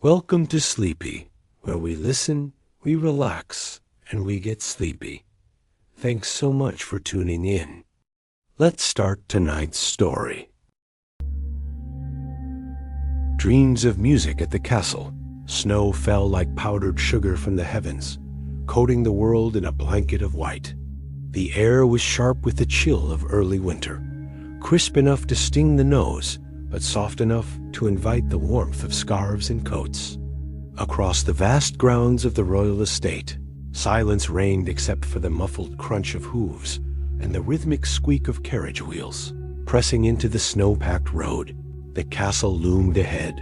Welcome to Sleepy, where we listen, we relax, and we get sleepy. Thanks so much for tuning in. Let's start tonight's story. Dreams of music at the castle. Snow fell like powdered sugar from the heavens, coating the world in a blanket of white. The air was sharp with the chill of early winter, crisp enough to sting the nose, but soft enough to invite the warmth of scarves and coats. Across the vast grounds of the royal estate, silence reigned except for the muffled crunch of hooves and the rhythmic squeak of carriage wheels. Pressing into the snow-packed road, the castle loomed ahead,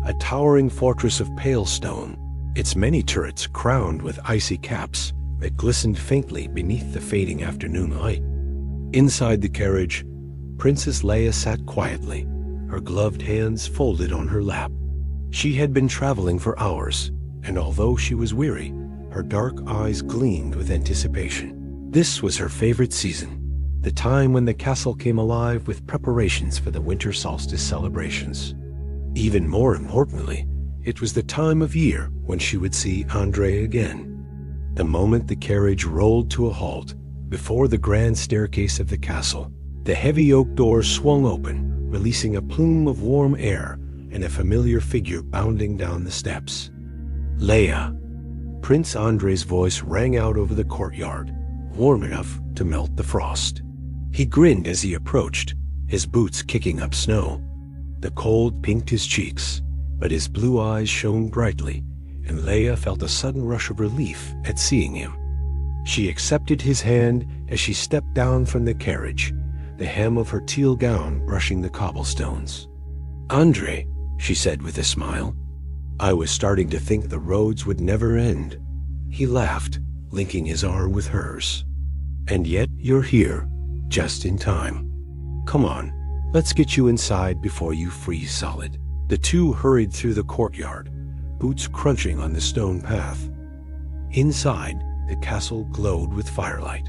a towering fortress of pale stone, its many turrets crowned with icy caps that glistened faintly beneath the fading afternoon light. Inside the carriage, Princess Leia sat quietly, her gloved hands folded on her lap. She had been traveling for hours, and although she was weary, her dark eyes gleamed with anticipation. This was her favorite season, the time when the castle came alive with preparations for the winter solstice celebrations. Even more importantly, it was the time of year when she would see Andre again. The moment the carriage rolled to a halt before the grand staircase of the castle, the heavy oak door swung open, releasing a plume of warm air and a familiar figure bounding down the steps. Leia. Prince Andre's voice rang out over the courtyard, warm enough to melt the frost. He grinned as he approached, his boots kicking up snow. The cold pinked his cheeks, but his blue eyes shone brightly, and Leia felt a sudden rush of relief at seeing him. She accepted his hand as she stepped down from the carriage, the hem of her teal gown brushing the cobblestones. "Andre," she said with a smile. "I was starting to think the roads would never end." He laughed, linking his arm with hers. "And yet you're here, just in time. Come on, let's get you inside before you freeze solid." The two hurried through the courtyard, boots crunching on the stone path. Inside, the castle glowed with firelight.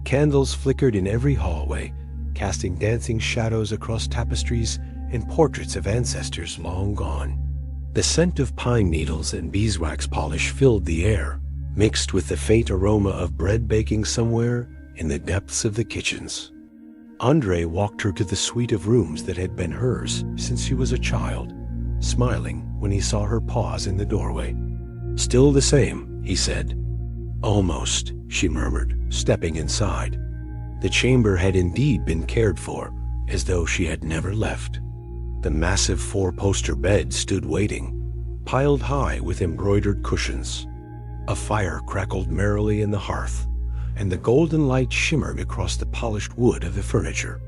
Candles flickered in every hallway, casting dancing shadows across tapestries and portraits of ancestors long gone. The scent of pine needles and beeswax polish filled the air, mixed with the faint aroma of bread baking somewhere in the depths of the kitchens. Andre walked her to the suite of rooms that had been hers since she was a child, smiling when he saw her pause in the doorway. "Still the same," he said. "Almost," she murmured, stepping inside. The chamber had indeed been cared for, as though she had never left. The massive four-poster bed stood waiting, piled high with embroidered cushions. A fire crackled merrily in the hearth, and the golden light shimmered across the polished wood of the furniture.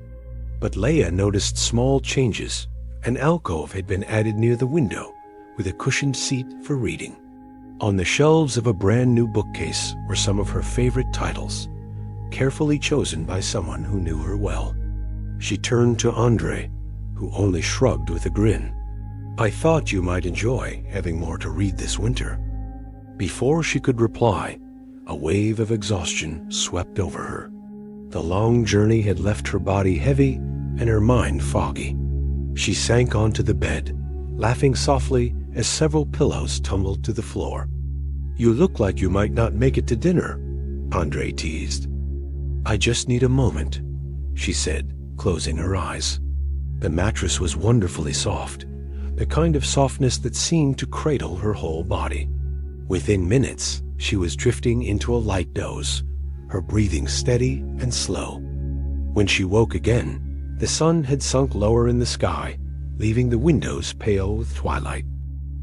But Leia noticed small changes. An alcove had been added near the window, with a cushioned seat for reading. On the shelves of a brand-new bookcase were some of her favorite titles, carefully chosen by someone who knew her well. She turned to Andre, who only shrugged with a grin. "I thought you might enjoy having more to read this winter." Before she could reply, a wave of exhaustion swept over her. The long journey had left her body heavy and her mind foggy. She sank onto the bed, laughing softly as several pillows tumbled to the floor. "You look like you might not make it to dinner," Andre teased. "I just need a moment," she said, closing her eyes. The mattress was wonderfully soft, the kind of softness that seemed to cradle her whole body. Within minutes, she was drifting into a light doze, her breathing steady and slow. When she woke again, the sun had sunk lower in the sky, leaving the windows pale with twilight.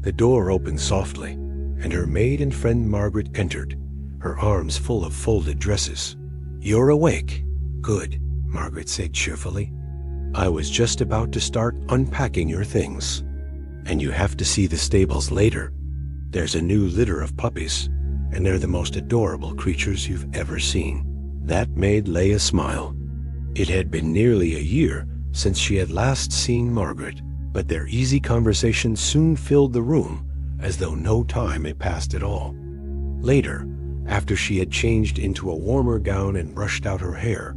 The door opened softly, and her maid and friend Margaret entered, her arms full of folded dresses. "You're awake. Good," Margaret said cheerfully. "I was just about to start unpacking your things. And you have to see the stables later. There's a new litter of puppies, and they're the most adorable creatures you've ever seen." That made Leia smile. It had been nearly a year since she had last seen Margaret, but their easy conversation soon filled the room as though no time had passed at all. Later, after she had changed into a warmer gown and brushed out her hair,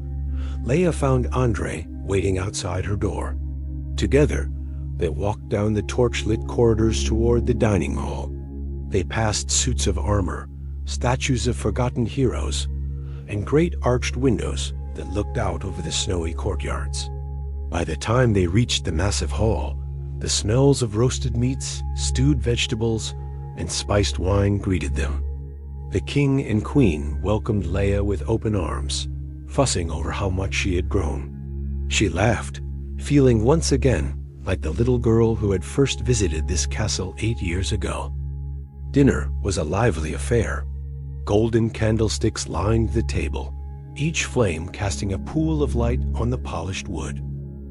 Leia found Andre waiting outside her door. Together, They walked down the torch-lit corridors toward the dining hall. They passed suits of armor, statues of forgotten heroes, and great arched windows that looked out over the snowy courtyards. By the time they reached the massive hall, the smells of roasted meats, stewed vegetables, and spiced wine greeted them. The king and queen welcomed Leia with open arms, fussing over how much she had grown. She laughed, feeling once again like the little girl who had first visited this castle 8 years ago. Dinner was a lively affair. Golden candlesticks lined the table, each flame casting a pool of light on the polished wood.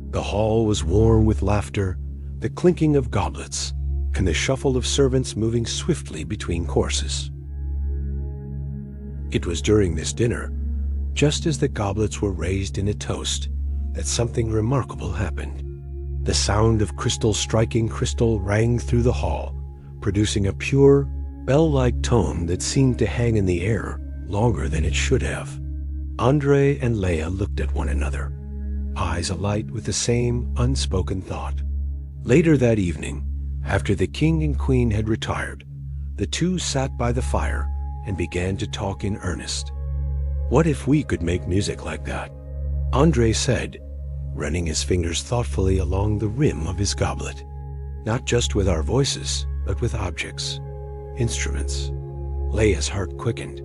The hall was warm with laughter, the clinking of goblets, and the shuffle of servants moving swiftly between courses. It was during this dinner, just as the goblets were raised in a toast, that something remarkable happened. The sound of crystal striking crystal rang through the hall, producing a pure, bell-like tone that seemed to hang in the air longer than it should have. Andre and Leia looked at one another, eyes alight with the same unspoken thought. Later that evening, after the king and queen had retired, the two sat by the fire and began to talk in earnest. "What if we could make music like that?" Andre said, running his fingers thoughtfully along the rim of his goblet. "Not just with our voices, but with objects, instruments." Leia's heart quickened.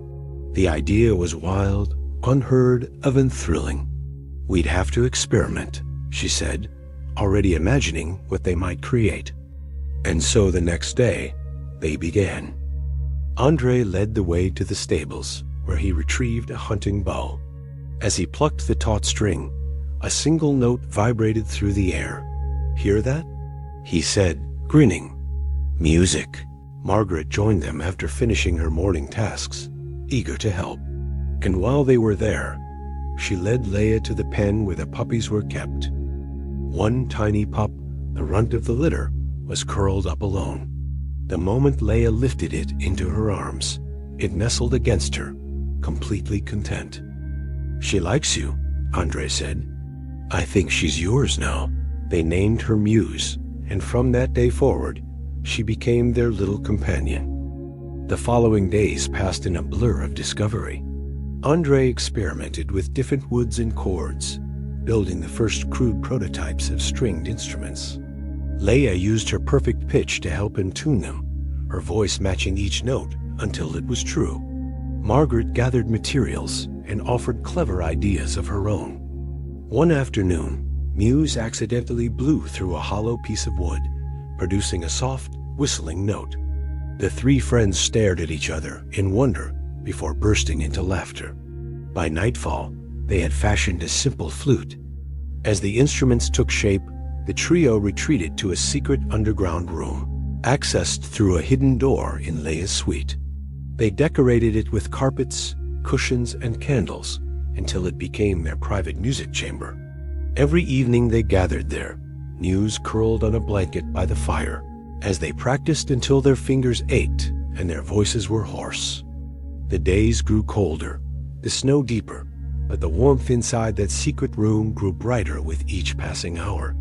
The idea was wild, unheard of, and thrilling. "We'd have to experiment," she said, already imagining what they might create. And so the next day, they began. Andre led the way to the stables, where he retrieved a hunting bow. As he plucked the taut string, a single note vibrated through the air. "Hear that?" he said, grinning. "Music." Margaret joined them after finishing her morning tasks, eager to help. And while they were there, she led Leia to the pen where the puppies were kept. One tiny pup, the runt of the litter, was curled up alone. The moment Leia lifted it into her arms, it nestled against her, completely content. "She likes you," Andre said. "I think she's yours now." They named her Muse, and from that day forward, she became their little companion. The following days passed in a blur of discovery. Andre experimented with different woods and chords, building the first crude prototypes of stringed instruments. Leia used her perfect pitch to help him tune them, her voice matching each note until it was true. Margaret gathered materials and offered clever ideas of her own. One afternoon, Muse accidentally blew through a hollow piece of wood, producing a soft, whistling note. The three friends stared at each other in wonder before bursting into laughter. By nightfall, they had fashioned a simple flute. As the instruments took shape, the trio retreated to a secret underground room, accessed through a hidden door in Leia's suite. They decorated it with carpets, cushions, and candles until it became their private music chamber. Every evening they gathered there, Muse curled on a blanket by the fire, as they practiced until their fingers ached and their voices were hoarse. The days grew colder, the snow deeper, but the warmth inside that secret room grew brighter with each passing hour.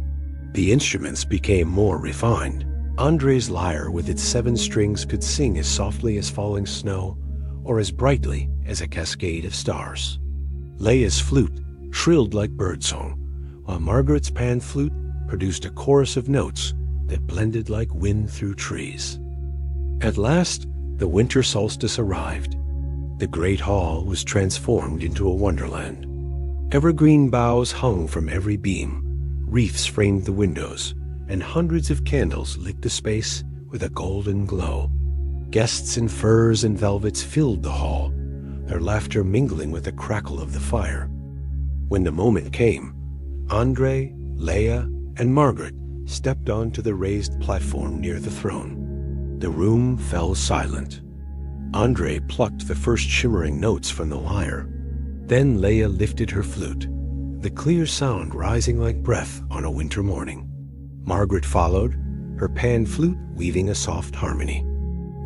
The instruments became more refined. Andre's lyre with its 7 strings could sing as softly as falling snow or as brightly as a cascade of stars. Leia's flute shrilled like birdsong, while Margaret's pan flute produced a chorus of notes that blended like wind through trees. At last, the winter solstice arrived. The great hall was transformed into a wonderland. Evergreen boughs hung from every beam, wreaths framed the windows, and hundreds of candles lit the space with a golden glow. Guests in furs and velvets filled the hall, their laughter mingling with the crackle of the fire. When the moment came, Andre, Leia, and Margaret stepped onto the raised platform near the throne. The room fell silent. Andre plucked the first shimmering notes from the lyre. Then Leia lifted her flute, the clear sound rising like breath on a winter morning. Margaret followed, her pan flute weaving a soft harmony.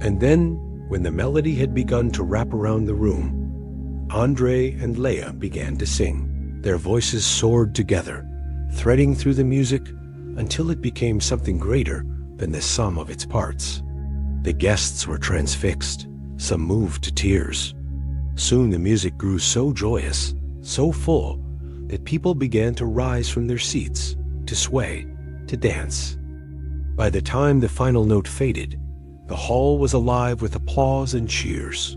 And then, when the melody had begun to wrap around the room, Andre and Leia began to sing. Their voices soared together, threading through the music until it became something greater than the sum of its parts. The guests were transfixed, some moved to tears. Soon the music grew so joyous, so full, that people began to rise from their seats, to sway, to dance. By the time the final note faded, the hall was alive with applause and cheers.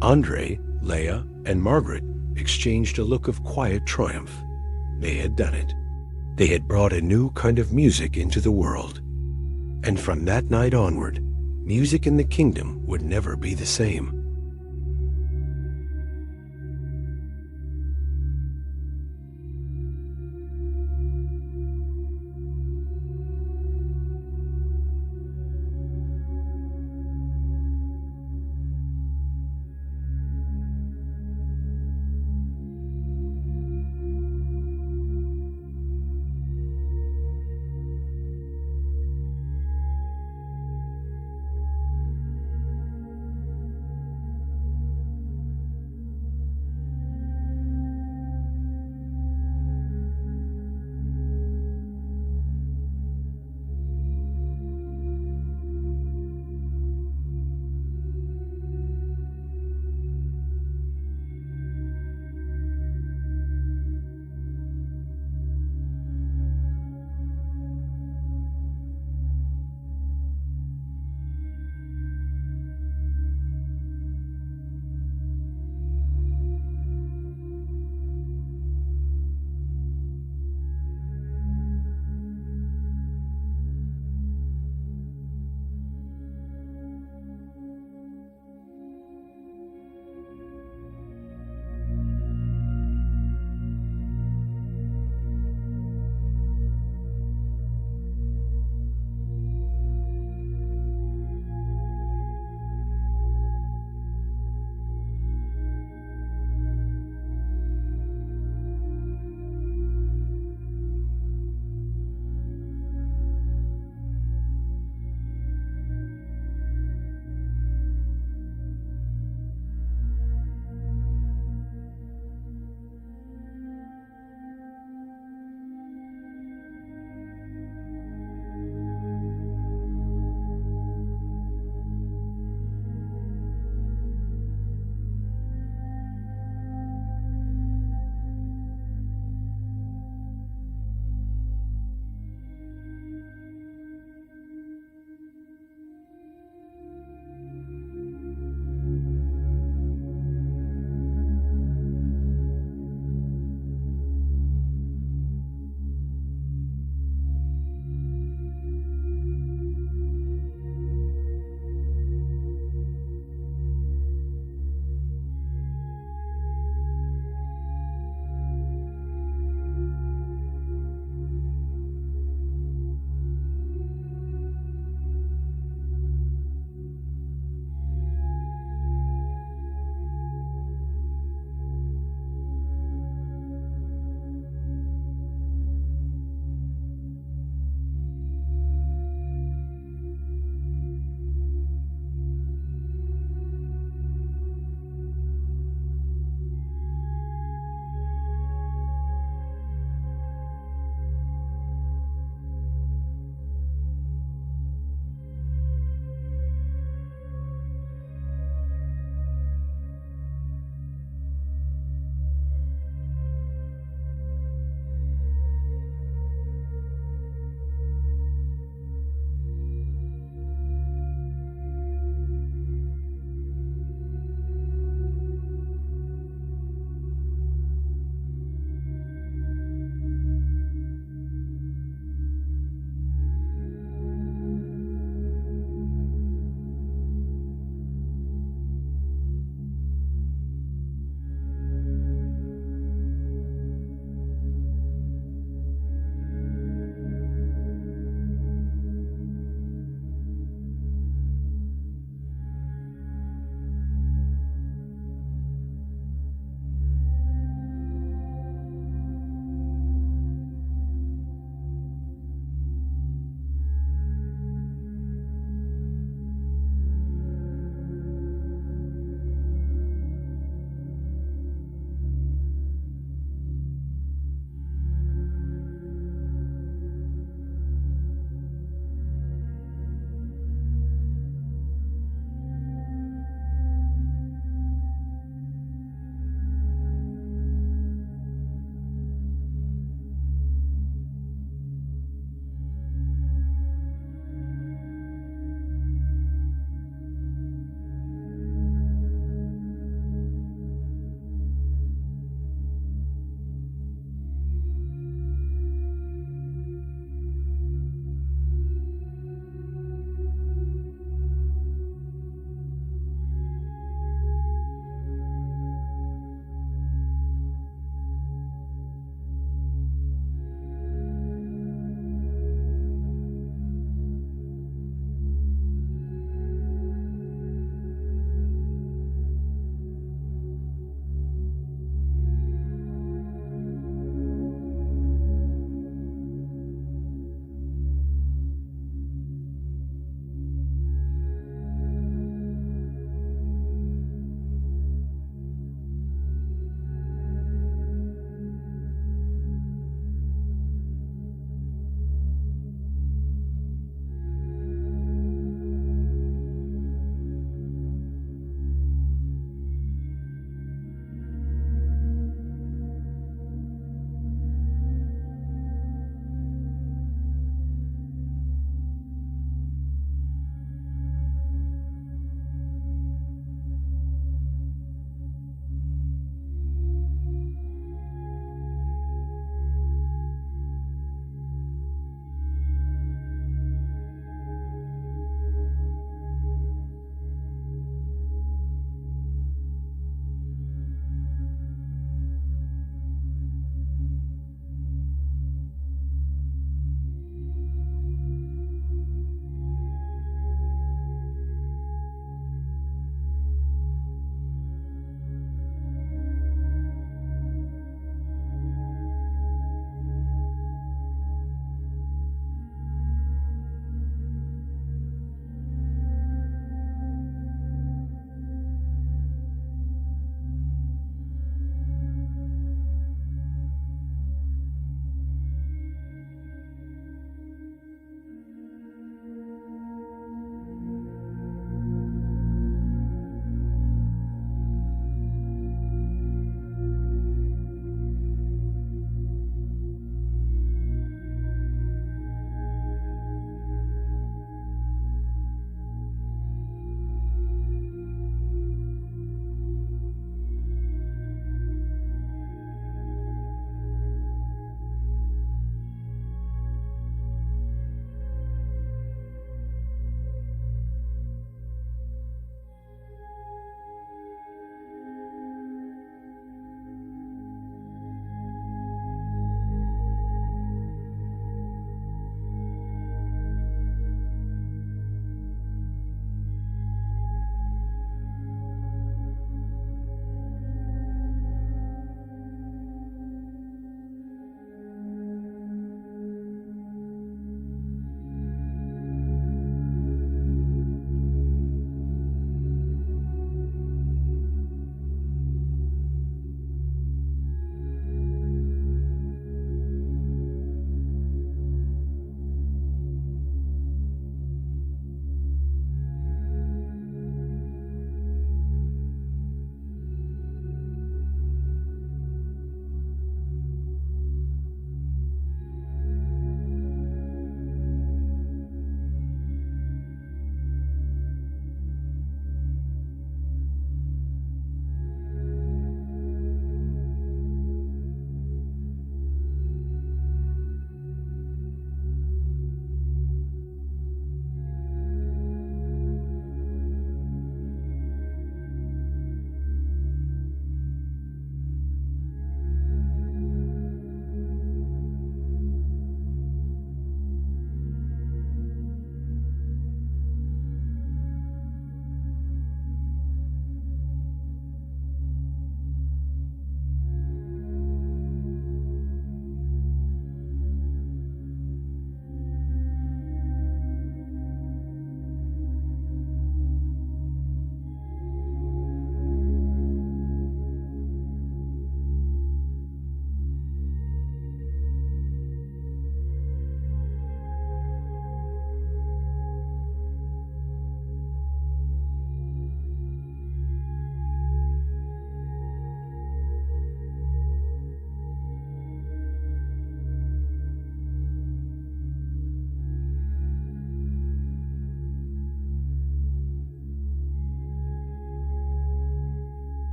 Andre, Leia, and Margaret exchanged a look of quiet triumph. They had done it. They had brought a new kind of music into the world. And from that night onward, music in the kingdom would never be the same.